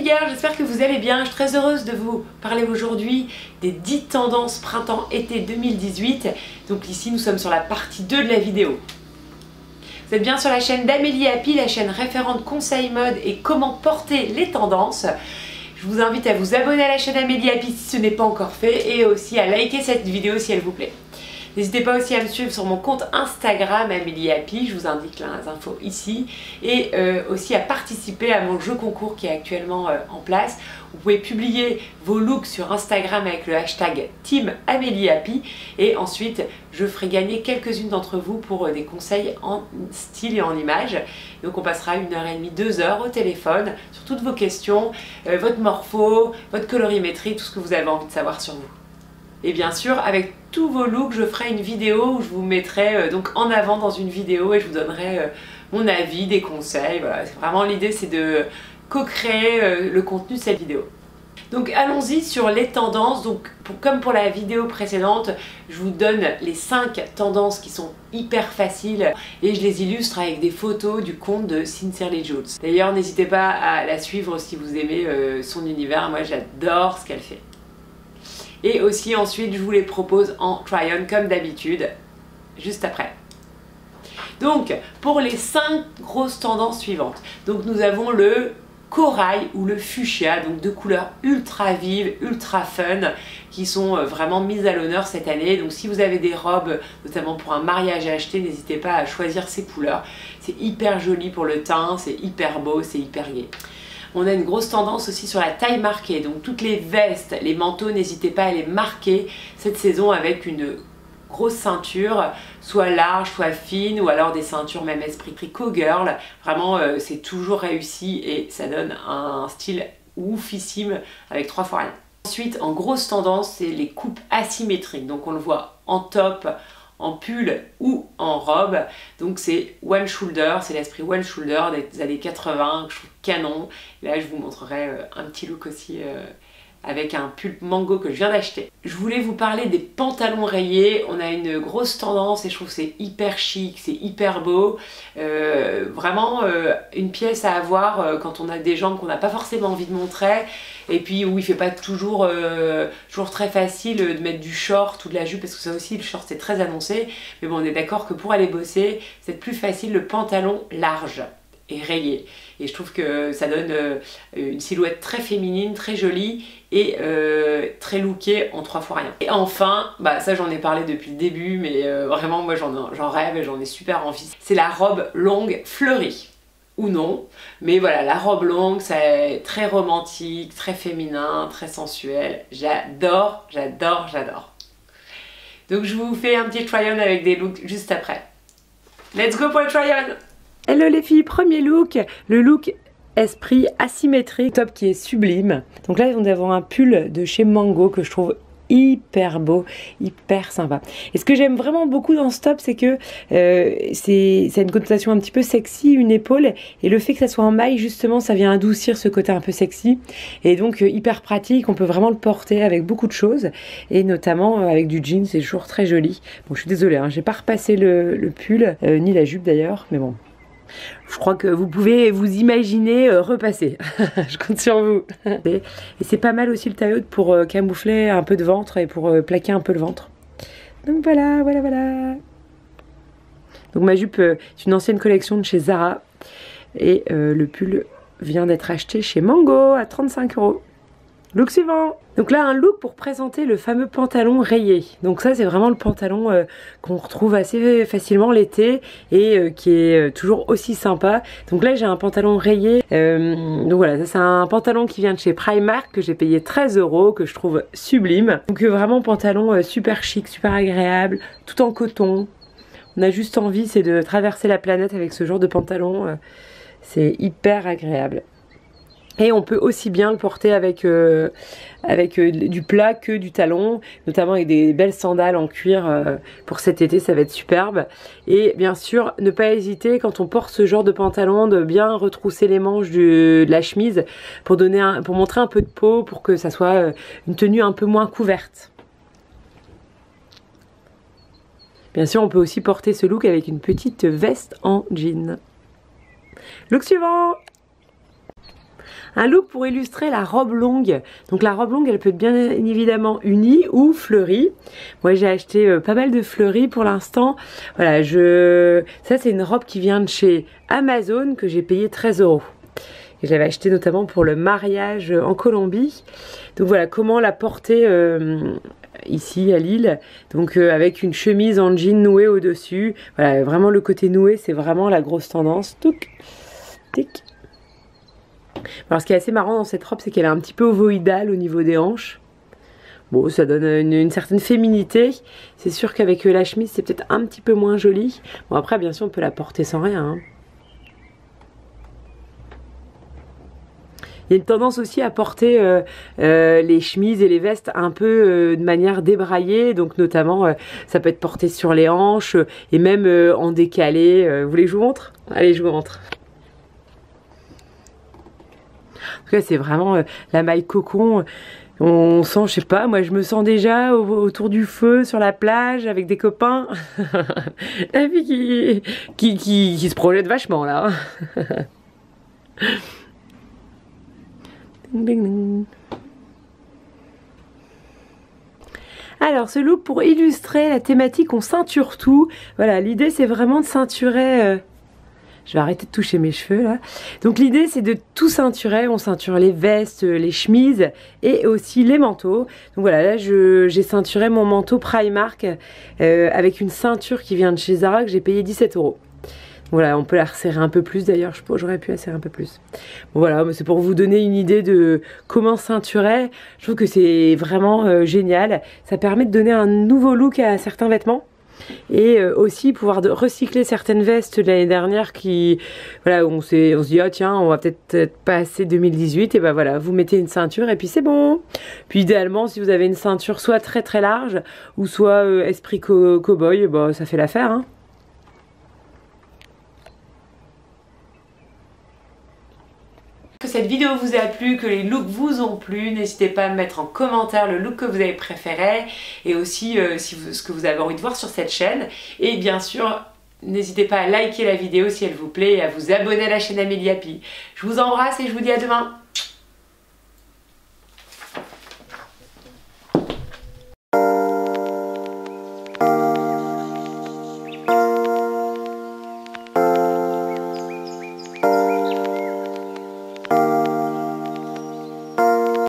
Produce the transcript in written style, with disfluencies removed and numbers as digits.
girls, j'espère que vous allez bien. Je suis très heureuse de vous parler aujourd'hui des 10 tendances printemps-été 2018. Donc ici nous sommes sur la partie 2 de la vidéo. Vous êtes bien sur la chaîne d'Amélie Happy, la chaîne référente conseil mode et comment porter les tendances. Je vous invite à vous abonner à la chaîne Amélie Happy si ce n'est pas encore fait et aussi à liker cette vidéo si elle vous plaît. N'hésitez pas aussi à me suivre sur mon compte Instagram Amélie Happy, je vous indique les infos ici, et aussi à participer à mon jeu concours qui est actuellement en place. Vous pouvez publier vos looks sur Instagram avec le hashtag Team Amélie Happy et ensuite je ferai gagner quelques-unes d'entre vous pour des conseils en style et en image. Donc on passera 1h30, 2 heures au téléphone sur toutes vos questions, votre morpho, votre colorimétrie, tout ce que vous avez envie de savoir sur vous. Et bien sûr, avec tous vos looks, je ferai une vidéo où je vous mettrai donc en avant dans une vidéo et je vous donnerai mon avis, des conseils. Voilà. Vraiment l'idée c'est de co-créer le contenu de cette vidéo. Donc allons-y sur les tendances. Donc comme pour la vidéo précédente, je vous donne les 5 tendances qui sont hyper faciles et je les illustre avec des photos du compte de Sincerely Jules. D'ailleurs, n'hésitez pas à la suivre si vous aimez son univers. Moi j'adore ce qu'elle fait. Et aussi ensuite je vous les propose en try-on comme d'habitude, juste après. Donc pour les 5 grosses tendances suivantes, donc nous avons le corail ou le fuchsia, donc deux couleurs ultra vives, ultra fun, qui sont vraiment mises à l'honneur cette année. Donc si vous avez des robes, notamment pour un mariage à acheter, n'hésitez pas à choisir ces couleurs. C'est hyper joli pour le teint, c'est hyper beau, c'est hyper gai. On a une grosse tendance aussi sur la taille marquée, donc toutes les vestes, les manteaux, n'hésitez pas à les marquer cette saison avec une grosse ceinture, soit large, soit fine, ou alors des ceintures même esprit cowgirl. Vraiment, c'est toujours réussi et ça donne un style oufissime avec 3 fois rien. Ensuite, en grosse tendance, c'est les coupes asymétriques. Donc on le voit en top, en pull ou en robe. Donc c'est one shoulder, c'est l'esprit one shoulder des années 80 que je trouve canon. Et là je vous montrerai un petit look aussi avec un pull mango que je viens d'acheter. Je voulais vous parler des pantalons rayés. On a une grosse tendance et je trouve que c'est hyper chic, c'est hyper beau. Vraiment une pièce à avoir quand on a des jambes qu'on n'a pas forcément envie de montrer. Et puis où il fait pas toujours très facile de mettre du short ou de la jupe, parce que ça aussi le short c'est très annoncé. Mais bon, on est d'accord que pour aller bosser, c'est plus facile le pantalon large et rayé. Et je trouve que ça donne une silhouette très féminine, très jolie et très lookée en 3 fois rien. Et enfin, bah ça j'en ai parlé depuis le début, mais vraiment moi j'en rêve et j'en ai super envie. C'est la robe longue fleurie. Ou non, mais voilà, la robe longue, c'est très romantique, très féminin, très sensuel. J'adore, j'adore, j'adore. Donc je vous fais un petit try-on avec des looks juste après. Let's go pour le try-on! Hello les filles, premier look, le look esprit asymétrique, top qui est sublime. Donc là nous avons un pull de chez Mango que je trouve hyper beau, hyper sympa. Et ce que j'aime vraiment beaucoup dans ce top, c'est que c'est une connotation un petit peu sexy, une épaule, et le fait que ça soit en maille, justement, ça vient adoucir ce côté un peu sexy, et donc hyper pratique. On peut vraiment le porter avec beaucoup de choses, et notamment avec du jean, c'est toujours très joli. Bon, je suis désolée, hein, j'ai pas repassé le pull, ni la jupe d'ailleurs, mais bon. Je crois que vous pouvez vous imaginer repasser. Je compte sur vous. Et c'est pas mal aussi le taille haute pour camoufler un peu de ventre et pour plaquer un peu le ventre. Donc voilà, voilà, voilà. Donc ma jupe, c'est une ancienne collection de chez Zara. Et le pull vient d'être acheté chez Mango à 35 €. Look suivant. Donc là un look pour présenter le fameux pantalon rayé. Donc ça c'est vraiment le pantalon qu'on retrouve assez facilement l'été et qui est toujours aussi sympa. Donc là j'ai un pantalon rayé. Donc voilà, ça c'est un pantalon qui vient de chez Primark que j'ai payé 13 €, que je trouve sublime. Donc vraiment pantalon super chic, super agréable, tout en coton. On a juste envie c'est de traverser la planète avec ce genre de pantalon. C'est hyper agréable. Et on peut aussi bien le porter avec du plat que du talon, notamment avec des belles sandales en cuir pour cet été, ça va être superbe. Et bien sûr, ne pas hésiter quand on porte ce genre de pantalon de bien retrousser les manches de la chemise pour montrer un peu de peau, pour que ça soit une tenue un peu moins couverte. Bien sûr, on peut aussi porter ce look avec une petite veste en jean. Look suivant! Un look pour illustrer la robe longue. Donc la robe longue, elle peut être bien évidemment unie ou fleurie. Moi j'ai acheté pas mal de fleuries pour l'instant. Voilà, ça c'est une robe qui vient de chez Amazon que j'ai payé 13 €. Et je l'avais acheté notamment pour le mariage en Colombie. Donc voilà comment la porter ici à Lille. Donc avec une chemise en jean nouée au dessus. Voilà, vraiment le côté noué, c'est vraiment la grosse tendance. Touc, tic. Alors ce qui est assez marrant dans cette robe, c'est qu'elle est un petit peu ovoïdale au niveau des hanches. Bon, ça donne une certaine féminité. C'est sûr qu'avec la chemise, c'est peut-être un petit peu moins joli. Bon après, bien sûr, on peut la porter sans rien, hein. Il y a une tendance aussi à porter les chemises et les vestes un peu de manière débraillée. Donc notamment, ça peut être porté sur les hanches et même en décalé. Vous voulez que je vous montre? Allez, je vous montre. En tout cas, c'est vraiment la maille cocon. On sent, je sais pas, moi je me sens déjà autour du feu, sur la plage, avec des copains. La fille qui se projette vachement là. Alors ce look pour illustrer la thématique, on ceinture tout. Voilà, l'idée c'est vraiment de ceinturer... Je vais arrêter de toucher mes cheveux là. Donc l'idée c'est de tout ceinturer. On ceinture les vestes, les chemises et aussi les manteaux. Donc voilà, là j'ai ceinturé mon manteau Primark avec une ceinture qui vient de chez Zara que j'ai payé 17 €. Voilà, on peut la resserrer un peu plus d'ailleurs, j'aurais pu la serrer un peu plus. Bon, voilà, c'est pour vous donner une idée de comment ceinturer. Je trouve que c'est vraiment génial. Ça permet de donner un nouveau look à certains vêtements. Et aussi pouvoir recycler certaines vestes de l'année dernière qui, voilà, on se dit, ah tiens, on va peut-être passer 2018, et ben voilà, vous mettez une ceinture et puis c'est bon. Puis idéalement, si vous avez une ceinture soit très très large, ou soit esprit cow-boy, bah, ça fait l'affaire, hein. Que cette vidéo vous a plu, que les looks vous ont plu, n'hésitez pas à me mettre en commentaire le look que vous avez préféré et aussi ce que vous avez envie de voir sur cette chaîne. Et bien sûr, n'hésitez pas à liker la vidéo si elle vous plaît et à vous abonner à la chaîne Amélie Happy. Je vous embrasse et je vous dis à demain.